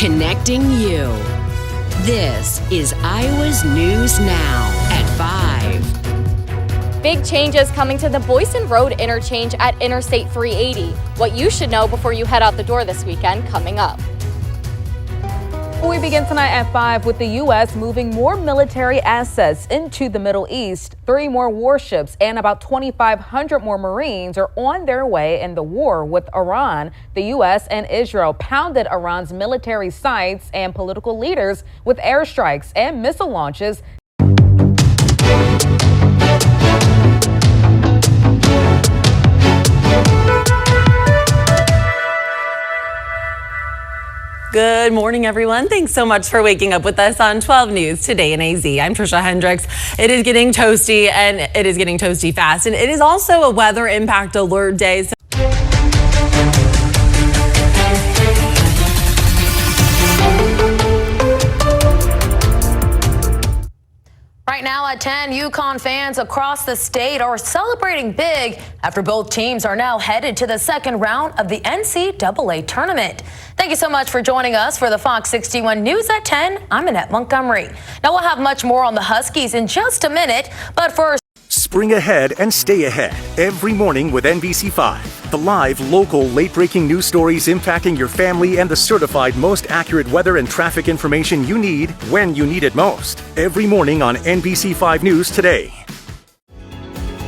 connecting you. This is Iowa's News Now at 5. Big changes coming to the Boyson Road interchange at Interstate 380. What you should know before you head out the door this weekend coming up. We begin tonight at 5 with the U.S. moving more military assets into the Middle East. 3 more warships and about 2,500 more Marines are on their way in the war with Iran. The U.S. and Israel pounded Iran's military sites and political leaders with airstrikes and missile launches. Good morning, everyone. Thanks so much for waking up with us on 12 News Today in AZ. I'm Trisha Hendricks. It is getting toasty, and it is getting toasty fast. And it is also a weather impact alert day. Right now at 10, UConn fans across the state are celebrating big after both teams are now headed to the second round of the NCAA tournament. Thank you so much for joining us for the Fox 61 News at 10. I'm Annette Montgomery. Now we'll have much more on the Huskies in just a minute, but first. Spring ahead and stay ahead every morning with NBC5. The live, local, late-breaking news stories impacting your family and the certified most accurate weather and traffic information you need when you need it most. Every morning on NBC5 News Today.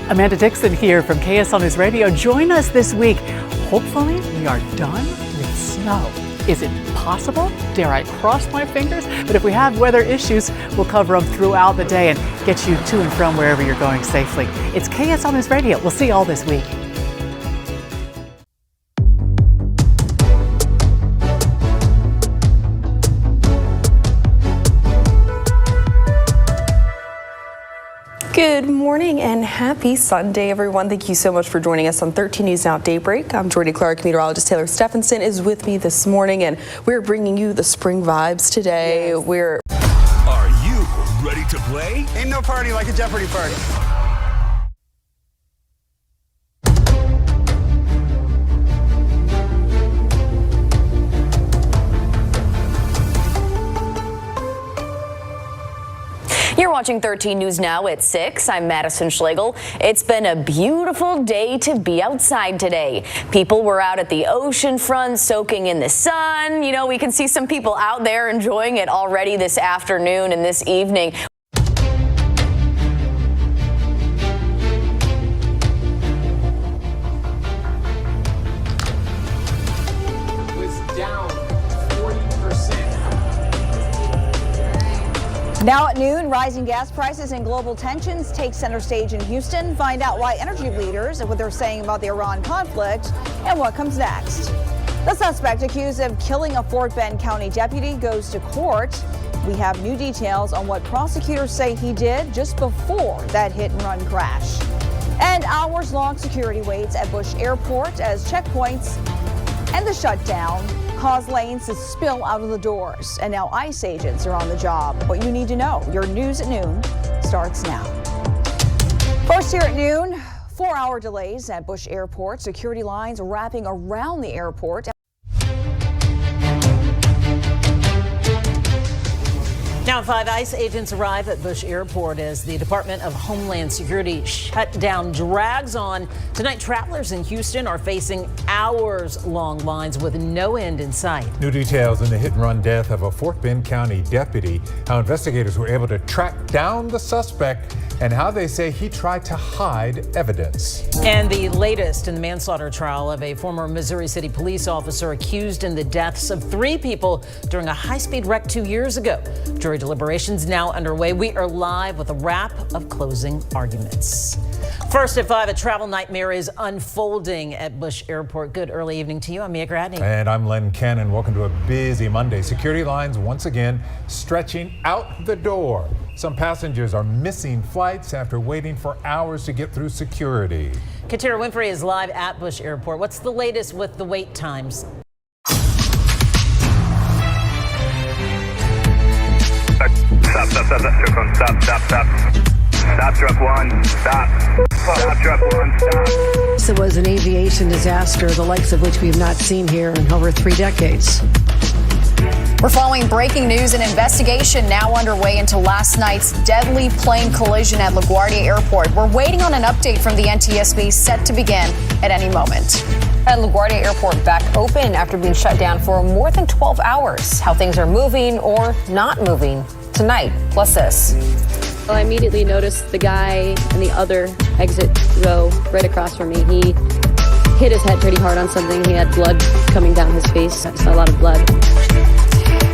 Amanda Dixon here from KSL News Radio. Join us this week. Hopefully, we are done with snow. Is it possible? Dare I cross my fingers? But if we have weather issues, we'll cover them throughout the day and get you to and from wherever you're going safely. It's KSL News Radio. We'll see you all this week. Good morning and happy Sunday, everyone. Thank you so much for joining us on 13 News Now Daybreak. I'm Jordy Clark. Meteorologist Taylor Stephenson is with me this morning, and we're bringing you the spring vibes today. Yes. Are you ready to play? Ain't no party like a Jeopardy party. You're watching 13 News Now at 6. I'm Madison Schlegel. It's been a beautiful day to be outside today. People were out at the ocean front soaking in the sun. You know, we can see some people out there enjoying it already this afternoon and this evening. Now at noon, rising gas prices and global tensions take center stage in Houston. Find out why energy leaders and what they're saying about the Iran conflict and what comes next. The suspect accused of killing a Fort Bend County deputy goes to court. We have new details on what prosecutors say he did just before that hit-and-run crash. And hours-long security waits at Bush Airport as checkpoints and the shutdown cause lanes to spill out of the doors. And now ICE agents are on the job. What you need to know. Your news at noon starts now. First here at noon, 4-hour delays at Bush Airport. Security lines wrapping around the airport. Now 5 ICE agents arrive at Bush Airport as the Department of Homeland Security shutdown drags on. Tonight, travelers in Houston are facing hours-long lines with no end in sight. New details in the hit-and-run death of a Fort Bend County deputy, how investigators were able to track down the suspect, and how they say he tried to hide evidence. And the latest in the manslaughter trial of a former Missouri City police officer accused in the deaths of 3 people during a high-speed wreck 2 years ago. Jury deliberations now underway. We are live with a wrap of closing arguments. First at 5, a travel nightmare is unfolding at Bush Airport. Good early evening to you. I'm Mia Gradney. And I'm Len Cannon. Welcome to a busy Monday. Security lines once again stretching out the door. Some passengers are missing flights after waiting for hours to get through security. Katira Winfrey is live at Bush Airport. What's the latest with the wait times? Stop, truck 1, stop. Stop, truck 1, stop. It was an aviation disaster, the likes of which we have not seen here in over 3 decades. We're following breaking news. An investigation now underway into last night's deadly plane collision at LaGuardia Airport. We're waiting on an update from the NTSB, set to begin at any moment. And LaGuardia Airport back open after being shut down for more than 12 hours. How things are moving or not moving tonight. Plus this. Well, I immediately noticed the guy in the other exit row right across from me. He hit his head pretty hard on something. He had blood coming down his face. I saw a lot of blood.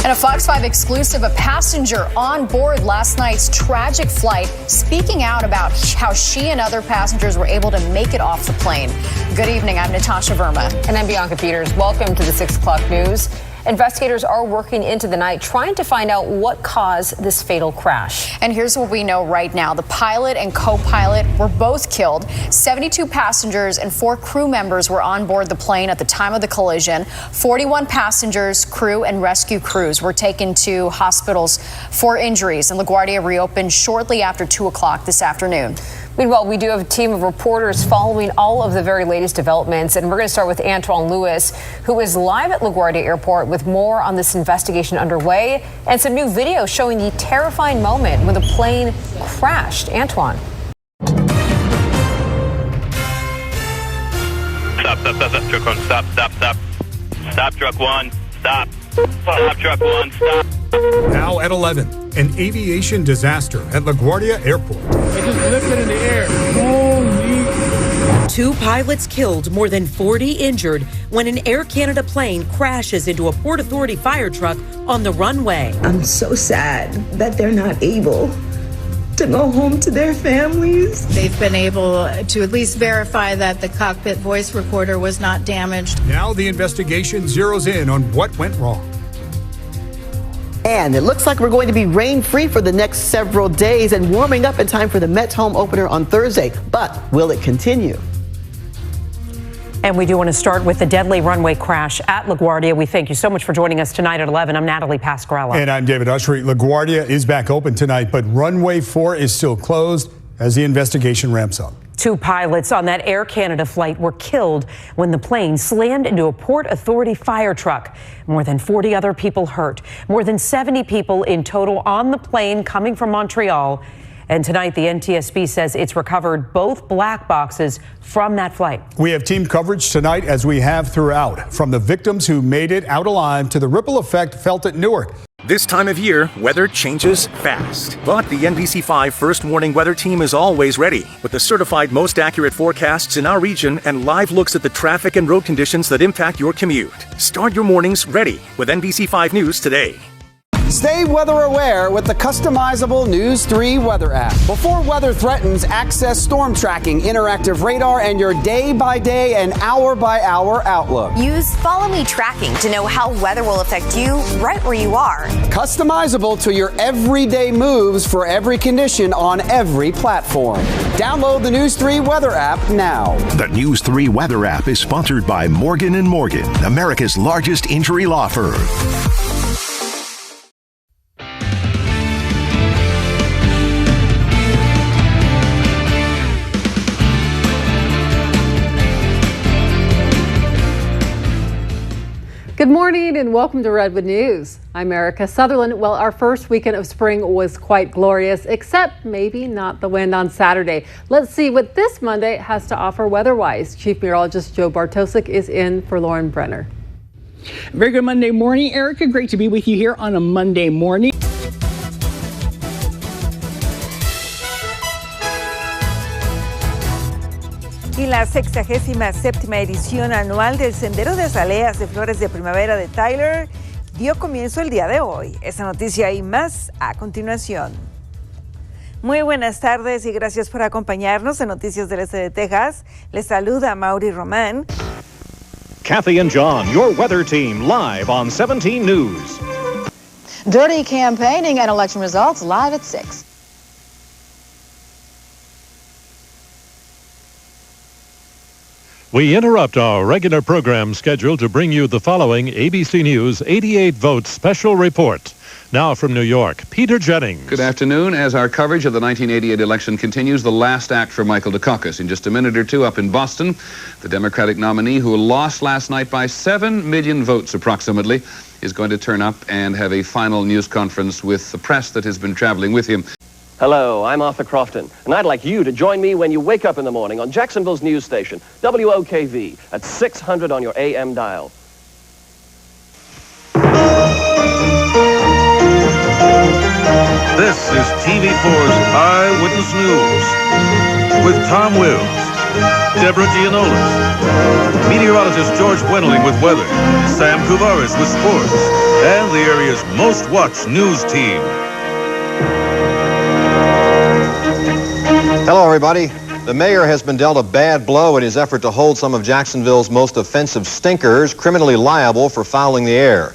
And a Fox 5 exclusive, a passenger on board last night's tragic flight speaking out about how she and other passengers were able to make it off the plane. Good evening, I'm Natasha Verma. And I'm Bianca Peters. Welcome to the 6 o'clock news. Investigators are working into the night trying to find out what caused this fatal crash. And here's what we know right now. The pilot and co-pilot were both killed. 72 passengers and 4 crew members were on board the plane at the time of the collision. 41 passengers, crew, and rescue crews were taken to hospitals for injuries. And LaGuardia reopened shortly after 2 o'clock this afternoon. Meanwhile, we do have a team of reporters following all of the very latest developments, and we're going to start with Antoine Lewis, who is live at LaGuardia Airport with more on this investigation underway and some new video showing the terrifying moment when the plane crashed. Antoine. Stop, truck one, stop. Stop, truck one, stop. Now at 11, an aviation disaster at LaGuardia Airport. It just lifted in the air. Holy. 2 pilots killed, more than 40 injured when an Air Canada plane crashes into a Port Authority fire truck on the runway. I'm so sad that they're not able to go home to their families. They've been able to at least verify that the cockpit voice recorder was not damaged. Now the investigation zeroes in on what went wrong. And it looks like we're going to be rain-free for the next several days and warming up in time for the Mets home opener on Thursday. But will it continue? And we do want to start with the deadly runway crash at LaGuardia. We thank you so much for joining us tonight at 11. I'm Natalie Pasquarella. And I'm David Ushery. LaGuardia is back open tonight, but runway 4 is still closed as the investigation ramps up. 2 pilots on that Air Canada flight were killed when the plane slammed into a Port Authority fire truck. More than 40 other people hurt. More than 70 people in total on the plane coming from Montreal. And tonight, the NTSB says it's recovered both black boxes from that flight. We have team coverage tonight, as we have throughout, from the victims who made it out alive to the ripple effect felt at Newark. This time of year, weather changes fast. But the NBC5 First Warning Weather Team is always ready with the certified most accurate forecasts in our region and live looks at the traffic and road conditions that impact your commute. Start your mornings ready with NBC5 News today. Stay weather aware with the customizable News 3 weather app. Before weather threatens, access storm tracking, interactive radar, and your day-by-day and hour-by-hour outlook. Use Follow Me tracking to know how weather will affect you right where you are. Customizable to your everyday moves for every condition on every platform. Download the News 3 weather app now. The News 3 weather app is sponsored by Morgan & Morgan, America's largest injury law firm. Good morning and welcome to Redwood News. I'm Erica Sutherland. Well, our first weekend of spring was quite glorious, except maybe not the wind on Saturday. Let's see what this Monday has to offer weather-wise. Chief Meteorologist Joe Bartosik is in for Lauren Brenner. Very good Monday morning, Erica. Great to be with you here on a Monday morning. Y la 67ª edición anual del Sendero de Azaleas de Flores de Primavera de Tyler dio comienzo el día de hoy. Esa noticia y más a continuación. Muy buenas tardes y gracias por acompañarnos en Noticias del Este de Texas. Les saluda Mauri Román. Kathy and John, your weather team, live on 17 News. Dirty campaigning and election results live at 6. We interrupt our regular program schedule to bring you the following ABC News 88 Votes special report. Now from New York, Peter Jennings. Good afternoon. As our coverage of the 1988 election continues, the last act for Michael Dukakis. In just a minute or two up in Boston, the Democratic nominee who lost last night by 7 million votes approximately is going to turn up and have a final news conference with the press that has been traveling with him. Hello, I'm Arthur Crofton, and I'd like you to join me when you wake up in the morning on Jacksonville's news station, WOKV, at 600 on your AM dial. This is TV4's Eyewitness News with Tom Wills, Deborah Gianolis, meteorologist George Wendeling with weather, Sam Kuvaris with sports, and the area's most watched news team. Hello, everybody. The mayor has been dealt a bad blow in his effort to hold some of Jacksonville's most offensive stinkers criminally liable for fouling the air.